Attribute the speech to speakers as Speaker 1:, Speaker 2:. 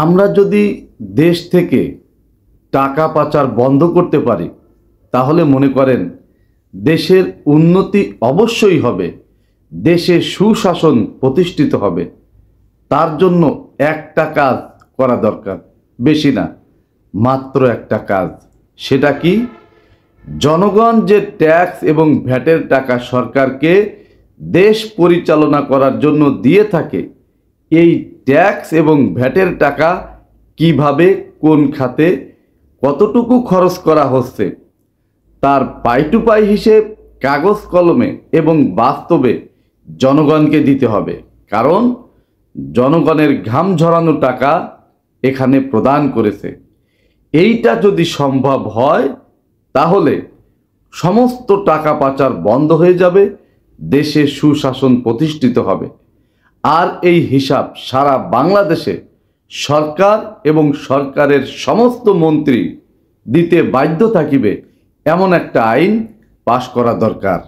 Speaker 1: আমরা যদি দেশ থেকে টাকা পাচার বন্ধ করতে পারি তাহলে মনে করেন দেশের উন্নতি অবশ্যই হবে, দেশে সুশাসন প্রতিষ্ঠিত হবে। তার জন্য একটা কাজ করা দরকার, বেশি না, মাত্র একটা কাজ। সেটা কি? জনগণ যে ট্যাক্স এবং ভ্যাটের টাকা সরকারকে দেশ পরিচালনা করার জন্য দিয়ে থাকে, এই ট্যাক্স এবং ভ্যাটের টাকা কিভাবে, কোন খাতে, কতটুকু খরচ করা হচ্ছে তার পাই টু পাই হিসেব কাগজ কলমে এবং বাস্তবে জনগণকে দিতে হবে। কারণ জনগণের ঘাম ঝরানো টাকা এখানে প্রদান করেছে। এইটা যদি সম্ভব হয় তাহলে সমস্ত টাকা পাচার বন্ধ হয়ে যাবে, দেশে সুশাসন প্রতিষ্ঠিত হবে। আর এই হিসাব সারা বাংলাদেশে সরকার এবং সরকারের সমস্ত মন্ত্রী দিতে বাধ্য থাকিবে, এমন একটা আইন পাশ করা দরকার।